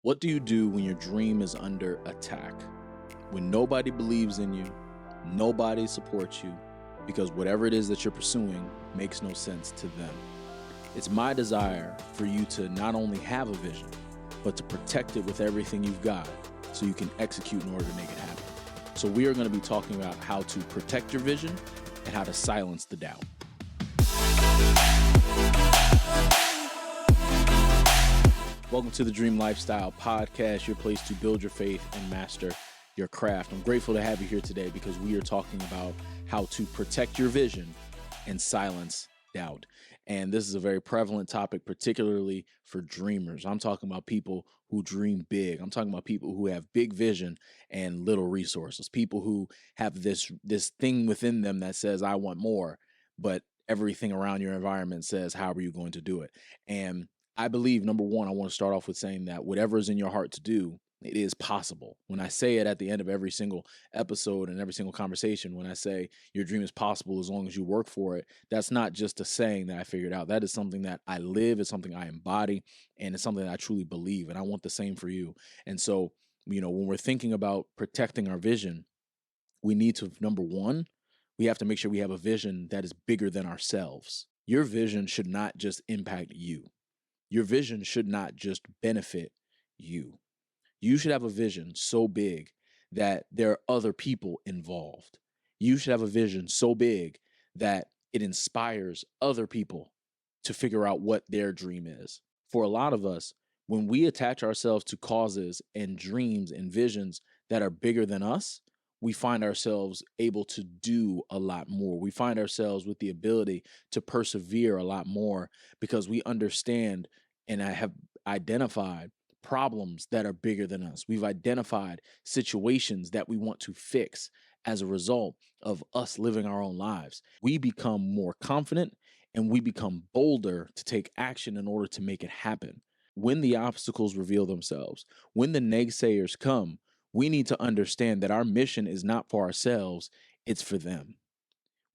What do you do when your dream is under attack? When nobody believes in you, nobody supports you, because whatever it is that you're pursuing makes no sense to them. It's my desire for you to not only have a vision, but to protect it with everything you've got so you can execute in order to make it happen. So we are going to be talking about how to protect your vision and how to silence the doubt. Welcome to the Dream Lifestyle Podcast, your place to build your faith and master your craft. I'm grateful to have you here today because we are talking about how to protect your vision and silence doubt. And this is a very prevalent topic, particularly for dreamers. I'm talking about people who dream big. I'm talking about people who have big vision and little resources, people who have this thing within them that says, I want more, but everything around your environment says, how are you going to do it? And I believe, number one, I want to start off with saying that whatever is in your heart to do, it is possible. When I say it at the end of every single episode and every single conversation, when I say your dream is possible as long as you work for it, that's not just a saying that I figured out. That is something that I live, it's something I embody, and it's something that I truly believe. And I want the same for you. And so, when we're thinking about protecting our vision, we need to, number one, we have to make sure we have a vision that is bigger than ourselves. Your vision should not just impact you. Your vision should not just benefit you. You should have a vision so big that there are other people involved. You should have a vision so big that it inspires other people to figure out what their dream is. For a lot of us, when we attach ourselves to causes and dreams and visions that are bigger than us, we find ourselves able to do a lot more. We find ourselves with the ability to persevere a lot more because we understand and I have identified problems that are bigger than us. We've identified situations that we want to fix as a result of us living our own lives. We become more confident and we become bolder to take action in order to make it happen. When the obstacles reveal themselves, when the naysayers come, we need to understand that our mission is not for ourselves, it's for them.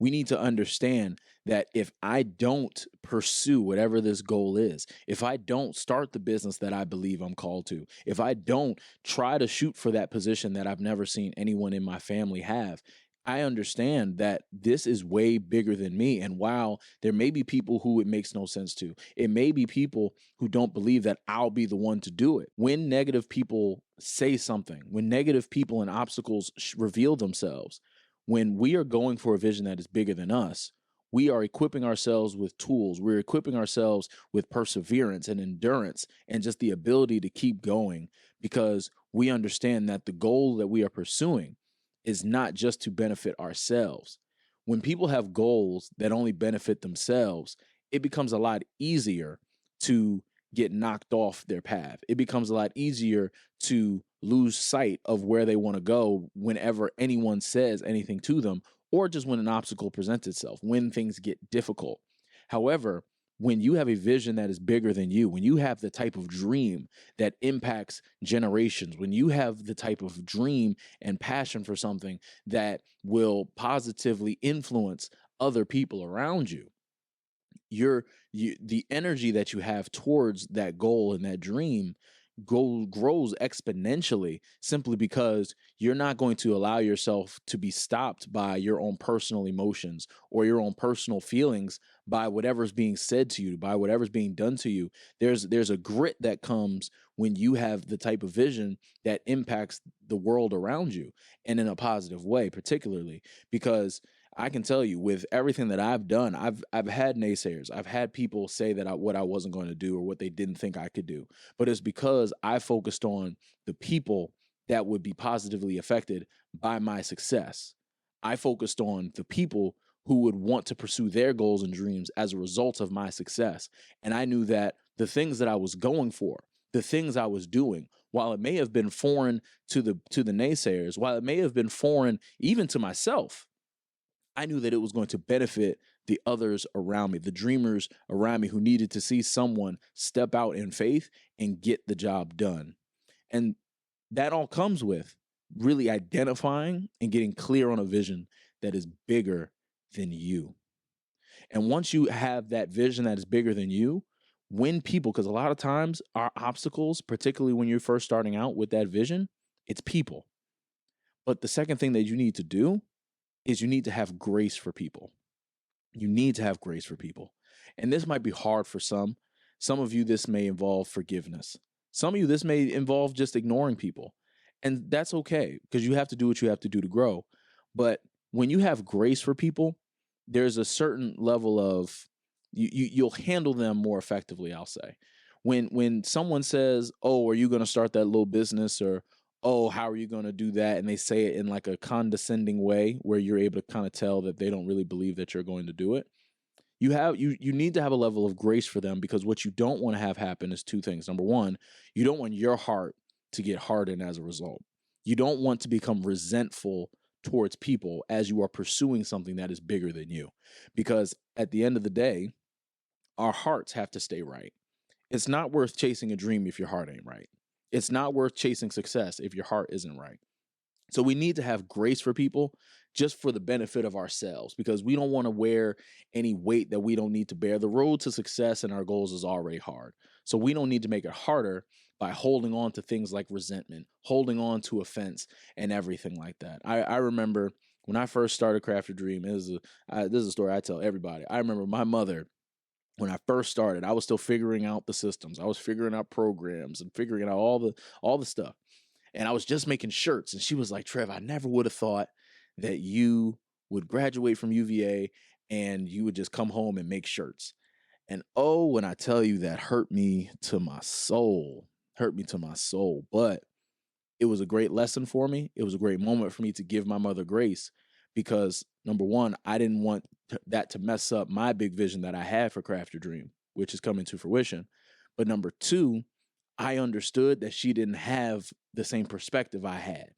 We need to understand that if I don't pursue whatever this goal is, if I don't start the business that I believe I'm called to, if I don't try to shoot for that position that I've never seen anyone in my family have, I understand that this is way bigger than me. And while there may be people who it makes no sense to, it may be people who don't believe that I'll be the one to do it. When negative people say something, when negative people and obstacles reveal themselves, when we are going for a vision that is bigger than us, we are equipping ourselves with tools. We're equipping ourselves with perseverance and endurance and just the ability to keep going because we understand that the goal that we are pursuing is not just to benefit ourselves. When people have goals that only benefit themselves, it becomes a lot easier to get knocked off their path. It becomes a lot easier to lose sight of where they want to go whenever anyone says anything to them, or just when an obstacle presents itself, when things get difficult. However, when you have a vision that is bigger than you, when you have the type of dream that impacts generations, when you have the type of dream and passion for something that will positively influence other people around you, the energy that you have towards that goal and that dream grows exponentially simply because you're not going to allow yourself to be stopped by your own personal emotions or your own personal feelings by whatever's being said to you, by whatever's being done to you. There's a grit that comes when you have the type of vision that impacts the world around you and in a positive way, particularly because I can tell you with everything that I've done, I've had naysayers. I've had people say that what I wasn't going to do or what they didn't think I could do. But it's because I focused on the people that would be positively affected by my success. I focused on the people who would want to pursue their goals and dreams as a result of my success. And I knew that the things that I was going for, the things I was doing, while it may have been foreign to the naysayers, while it may have been foreign even to myself, I knew that it was going to benefit the others around me, the dreamers around me who needed to see someone step out in faith and get the job done. And that all comes with really identifying and getting clear on a vision that is bigger than you. And once you have that vision that is bigger than you, when people, because a lot of times our obstacles, particularly when you're first starting out with that vision, it's people. But the second thing that you need to do is you need to have grace for people. You need to have grace for people. And this might be hard for some. Some of you, this may involve forgiveness. Some of you, this may involve just ignoring people. And that's okay, because you have to do what you have to do to grow. But when you have grace for people, there's a certain level of you'll handle them more effectively, I'll say. When someone says, "Oh, are you going to start that little business?" or "Oh, how are you going to do that?" and they say it in like a condescending way where you're able to kind of tell that they don't really believe that you're going to do it. You need to have a level of grace for them, because what you don't want to have happen is two things. Number one, you don't want your heart to get hardened as a result. You don't want to become resentful towards people as you are pursuing something that is bigger than you. Because at the end of the day, our hearts have to stay right. It's not worth chasing a dream if your heart ain't right. It's not worth chasing success if your heart isn't right. So we need to have grace for people just for the benefit of ourselves, because we don't want to wear any weight that we don't need to bear. The road to success and our goals is already hard. So we don't need to make it harder by holding on to things like resentment, holding on to offense and everything like that. I remember when I first started Craft Your Dream, this is a story I tell everybody. I remember my mother, when I first started, I was still figuring out the systems. I was figuring out programs and figuring out all the stuff. And I was just making shirts. And she was like, "Trev, I never would have thought that you would graduate from UVA and you would just come home and make shirts." And oh, when I tell you, that hurt me to my soul, But it was a great lesson for me. It was a great moment for me to give my mother grace, because number one, I didn't want that to mess up my big vision that I had for Craft Your Dream, which is coming to fruition. But number two, I understood that she didn't have the same perspective I had.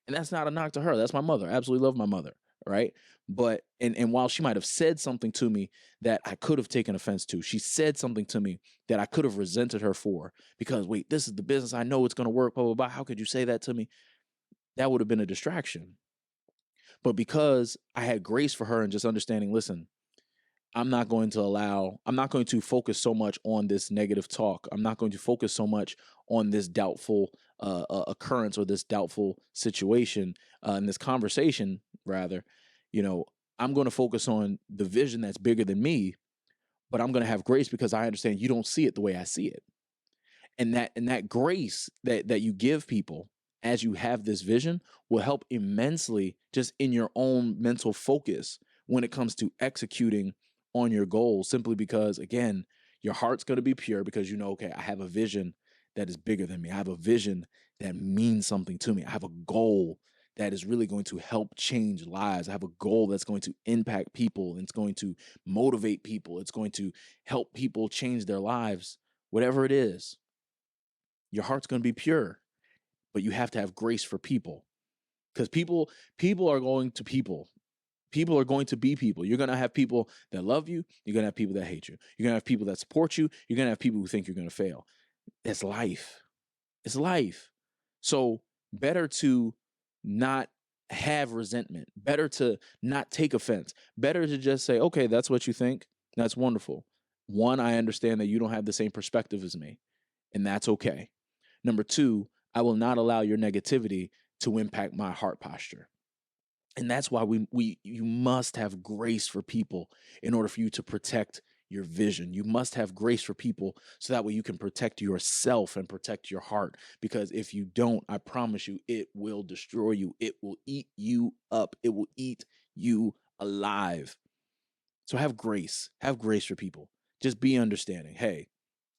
And that's not a knock to her. That's my mother. I absolutely love my mother. Right. But and while she might have said something to me that I could have taken offense to, she said something to me that I could have resented her for, because wait, this is the business. I know it's going to work, blah, blah, blah. How could you say that to me? That would have been a distraction. But because I had grace for her and just understanding, listen, I'm not going to focus so much on this negative talk. I'm not going to focus so much on this doubtful occurrence or this doubtful situation in this conversation, rather. I'm going to focus on the vision that's bigger than me, but I'm going to have grace because I understand you don't see it the way I see it. And that grace that you give people as you have this vision will help immensely just in your own mental focus when it comes to executing on your goals, simply because, again, your heart's going to be pure because okay, I have a vision that is bigger than me. I have a vision that means something to me. I have a goal that is really going to help change lives. I have a goal that's going to impact people, and it's going to motivate people. It's going to help people change their lives, whatever it is. Your heart's going to be pure, but you have to have grace for people, because people are going to people. People are going to be people. You're going to have people that love you. You're going to have people that hate you. You're going to have people that support you. You're going to have people who think you're going to fail. That's life. It's life. So better to not have resentment. Better to not take offense. Better to just say, okay, that's what you think. That's wonderful. One, I understand that you don't have the same perspective as me, and that's okay. Number two, I will not allow your negativity to impact my heart posture. And that's why you must have grace for people in order for you to protect your vision. You must have grace for people so that way you can protect yourself and protect your heart. Because if you don't, I promise you, it will destroy you. It will eat you up. It will eat you alive. So have grace. Have grace for people. Just be understanding. Hey,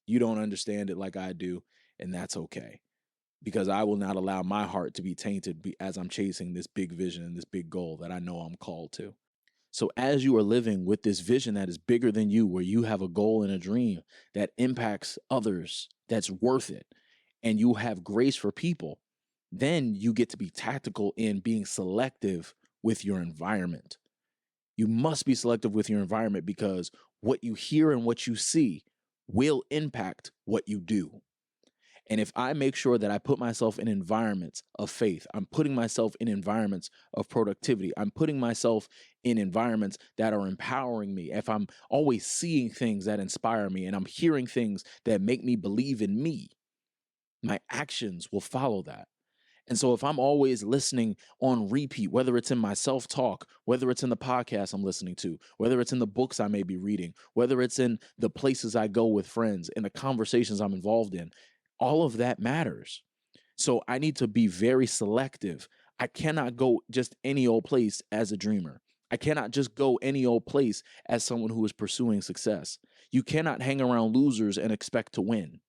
you don't understand it like I do, and that's okay. Because I will not allow my heart to be tainted as I'm chasing this big vision and this big goal that I know I'm called to. So as you are living with this vision that is bigger than you, where you have a goal and a dream that impacts others, that's worth it, and you have grace for people, then you get to be tactical in being selective with your environment. You must be selective with your environment, because what you hear and what you see will impact what you do. And if I make sure that I put myself in environments of faith, I'm putting myself in environments of productivity, I'm putting myself in environments that are empowering me, if I'm always seeing things that inspire me and I'm hearing things that make me believe in me, my actions will follow that. And so if I'm always listening on repeat, whether it's in my self-talk, whether it's in the podcast I'm listening to, whether it's in the books I may be reading, whether it's in the places I go with friends, in the conversations I'm involved in, all of that matters. So I need to be very selective. I cannot go just any old place as a dreamer. I cannot just go any old place as someone who is pursuing success. You cannot hang around losers and expect to win.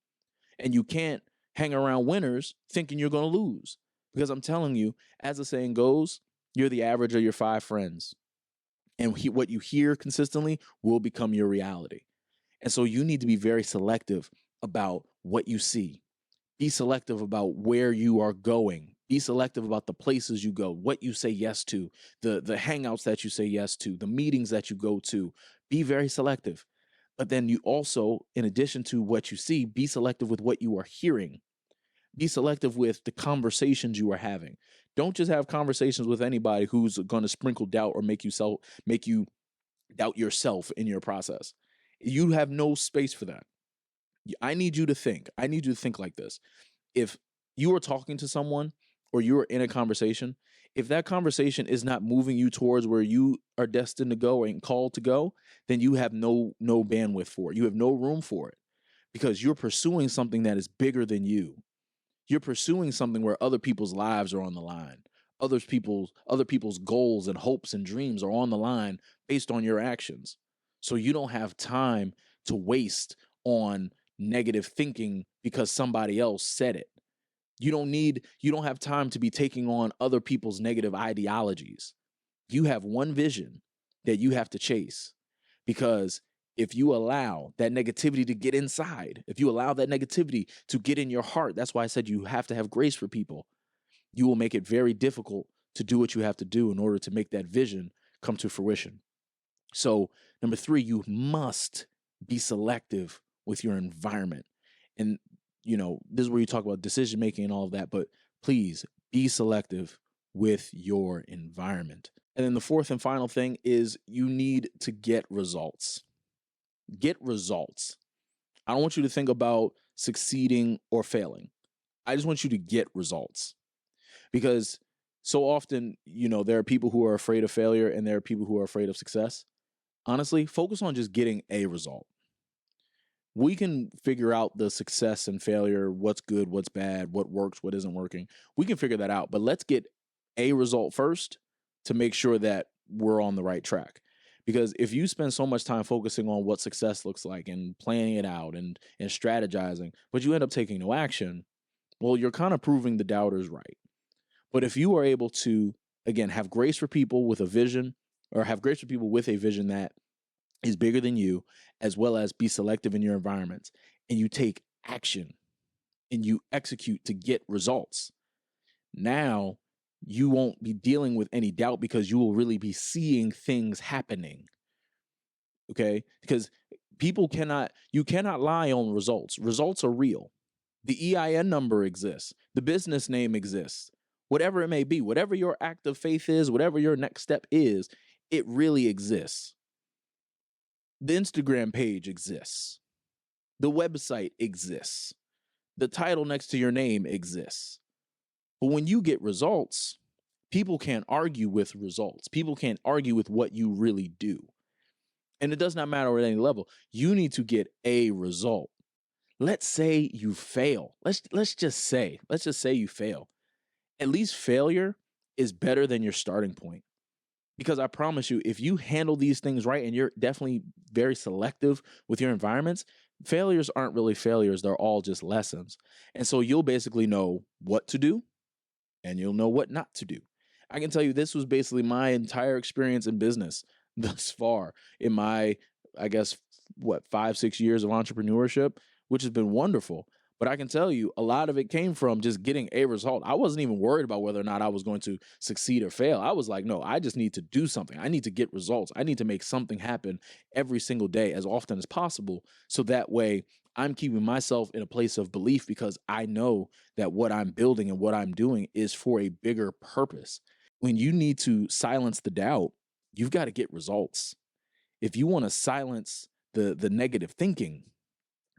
And you can't hang around winners thinking you're going to lose. Because I'm telling you, as the saying goes, you're the average of your 5 friends. And what you hear consistently will become your reality. And so you need to be very selective about what you see. Be selective about where you are going. Be selective about the places you go, what you say yes to, the hangouts that you say yes to, the meetings that you go to. Be very selective. But then you also, in addition to what you see, be selective with what you are hearing. Be selective with the conversations you are having. Don't just have conversations with anybody who's going to sprinkle doubt or make you doubt yourself in your process. You have no space for that. I need you to think. I need you to think like this. If you are talking to someone or you're in a conversation, if that conversation is not moving you towards where you are destined to go and called to go, then you have no bandwidth for it. You have no room for it because you're pursuing something that is bigger than you. You're pursuing something where other people's lives are on the line. Other people's goals and hopes and dreams are on the line based on your actions. So you don't have time to waste on negative thinking because somebody else said it. You don't have time to be taking on other people's negative ideologies. You have one vision that you have to chase, because if you allow that negativity to get inside, if you allow that negativity to get in your heart, that's why I said you have to have grace for people. You will make it very difficult to do what you have to do in order to make that vision come to fruition. So, number 3, you must be selective with your environment. And, this is where you talk about decision making and all of that, but please be selective with your environment. And then the 4th and final thing is you need to get results. Get results. I don't want you to think about succeeding or failing. I just want you to get results. Because so often, there are people who are afraid of failure and there are people who are afraid of success. Honestly, focus on just getting a result. We can figure out the success and failure, what's good, what's bad, what works, what isn't working. We can figure that out, but let's get a result first to make sure that we're on the right track. Because if you spend so much time focusing on what success looks like and planning it out and strategizing, but you end up taking no action, well, you're kind of proving the doubters right. But if you are able to, again, have grace for people with a vision, or have grace for people with a vision that is bigger than you, as well as be selective in your environments, and you take action and you execute to get results, now you won't be dealing with any doubt because you will really be seeing things happening. Okay? Because you cannot lie on results. Results are real. The EIN number exists. The business name exists. Whatever it may be, whatever your act of faith is, whatever your next step is, it really exists. The Instagram page exists. The website exists. The title next to your name exists. But when you get results, people can't argue with results. People can't argue with what you really do. And it does not matter at any level. You need to get a result. Let's say you fail. Let's just say you fail. At least failure is better than your starting point. Because I promise you, if you handle these things right and you're definitely very selective with your environments, failures aren't really failures. They're all just lessons. And so you'll basically know what to do and you'll know what not to do. I can tell you this was basically my entire experience in business thus far in my, 5-6 years of entrepreneurship, which has been wonderful. But I can tell you a lot of it came from just getting a result. I wasn't even worried about whether or not I was going to succeed or fail. I was like, no, I just need to do something. I need to get results. I need to make something happen every single day as often as possible. So that way I'm keeping myself in a place of belief because I know that what I'm building and what I'm doing is for a bigger purpose. When you need to silence the doubt, you've got to get results. If you want to silence the negative thinking,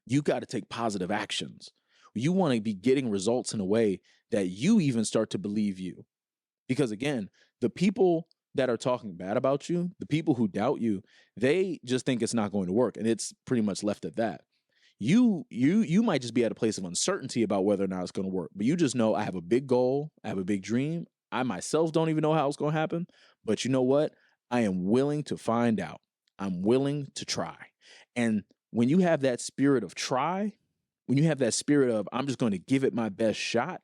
you got to take positive actions. You want to be getting results in a way that you even start to believe you. Because again, the people that are talking bad about you, the people who doubt you, they just think it's not going to work. And it's pretty much left at that. You might just be at a place of uncertainty about whether or not it's going to work. But you just know I have a big goal, I have a big dream. I myself don't even know how it's going to happen. But you know what? I am willing to find out. I'm willing to try. And when you have that spirit of try, when you have that spirit of I'm just going to give it my best shot,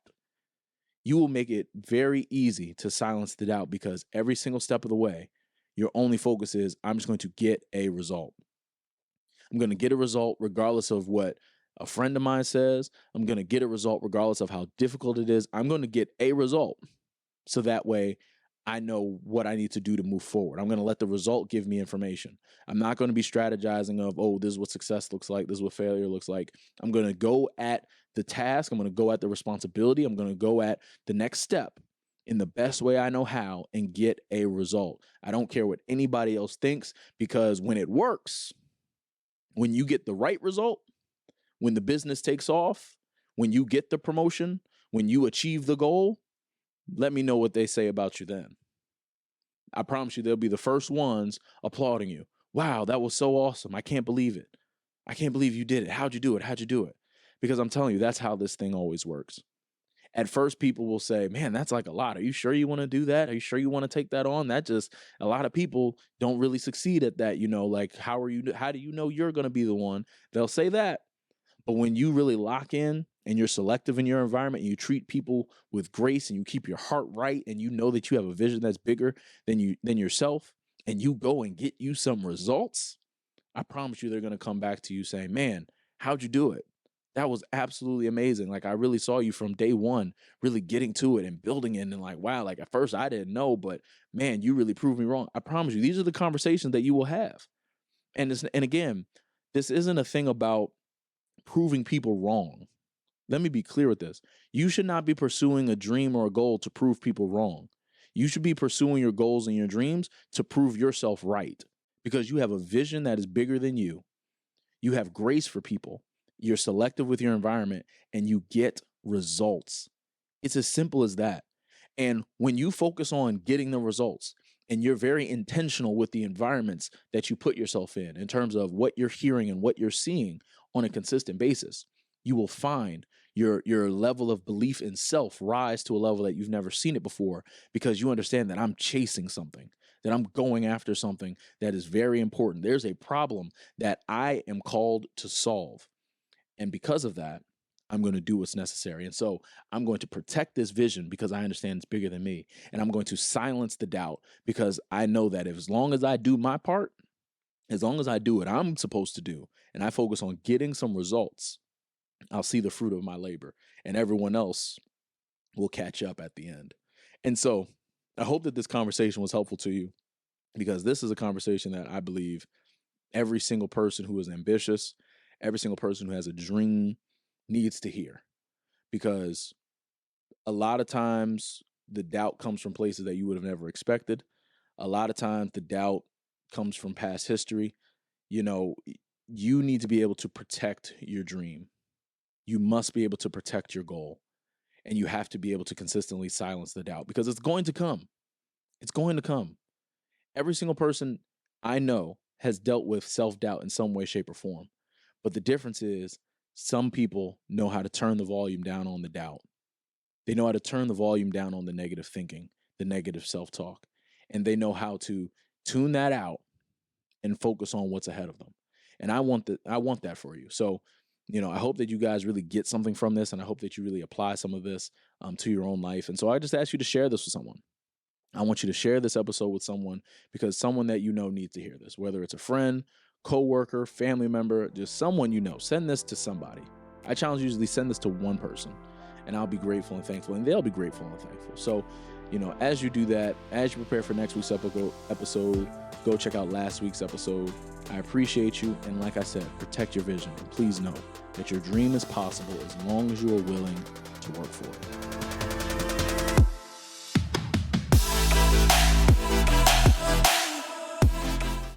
you will make it very easy to silence the doubt because every single step of the way, your only focus is I'm just going to get a result. I'm going to get a result regardless of what a friend of mine says. I'm going to get a result regardless of how difficult it is. I'm going to get a result so that way I know what I need to do to move forward. I'm going to let the result give me information. I'm not going to be strategizing of, oh, this is what success looks like. This is what failure looks like. I'm going to go at the task. I'm going to go at the responsibility. I'm going to go at the next step in the best way I know how and get a result. I don't care what anybody else thinks because when it works, when you get the right result, when the business takes off, when you get the promotion, when you achieve the goal, let me know what they say about you then. I promise you they'll be the first ones applauding you. Wow, that was so awesome. I can't believe it. I can't believe you did it. How'd you do it? How'd you do it? Because I'm telling you, that's how this thing always works. At first, people will say, man, that's like a lot. Are you sure you want to do that? Are you sure you want to take that on? That just, a lot of people don't really succeed at that. You know, like, how do you know you're going to be the one? They'll say that. But when you really lock in and you're selective in your environment and you treat people with grace and you keep your heart right and you know that you have a vision that's bigger than yourself and you go and get you some results, I promise you they're going to come back to you saying, man, how'd you do it? That was absolutely amazing. Like, I really saw you from day one, really getting to it and building it. And like, wow, like at first I didn't know, but man, you really proved me wrong. I promise you, these are the conversations that you will have. And again, this isn't a thing about proving people wrong. Let me be clear with this. You should not be pursuing a dream or a goal to prove people wrong. You should be pursuing your goals and your dreams to prove yourself right because you have a vision that is bigger than you. You have grace for people. You're selective with your environment and you get results. It's as simple as that. And when you focus on getting the results and you're very intentional with the environments that you put yourself in terms of what you're hearing and what you're seeing on a consistent basis, you will find your level of belief in self rise to a level that you've never seen it before because you understand that I'm chasing something, that I'm going after something that is very important. There's a problem that I am called to solve. And because of that, I'm going to do what's necessary. And so I'm going to protect this vision because I understand it's bigger than me. And I'm going to silence the doubt because I know that as long as I do my part, as long as I do what I'm supposed to do, and I focus on getting some results, I'll see the fruit of my labor and everyone else will catch up at the end. And so I hope that this conversation was helpful to you because this is a conversation that I believe every single person who is ambitious, every single person who has a dream needs to hear, because a lot of times the doubt comes from places that you would have never expected. A lot of times the doubt comes from past history. You know, you need to be able to protect your dream. You must be able to protect your goal, and you have to be able to consistently silence the doubt because it's going to come. It's going to come. Every single person I know has dealt with self-doubt in some way, shape, or form. But the difference is some people know how to turn the volume down on the doubt. They know how to turn the volume down on the negative thinking, the negative self-talk, and they know how to tune that out and focus on what's ahead of them. And I want that for you. So, I hope that you guys really get something from this, and I hope that you really apply some of this to your own life. And so I just ask you to share this with someone. I want you to share this episode with someone because someone that you know needs to hear this, whether it's a friend, coworker, family member, just someone you know. Send this to somebody I challenge you to usually send this to one person, and I'll be grateful and thankful, and they'll be grateful and thankful. So, as you do that, as you prepare for next week's episode, go check out last week's episode. I appreciate you, and like I said, protect your vision. And please know that your dream is possible as long as you are willing to work for it.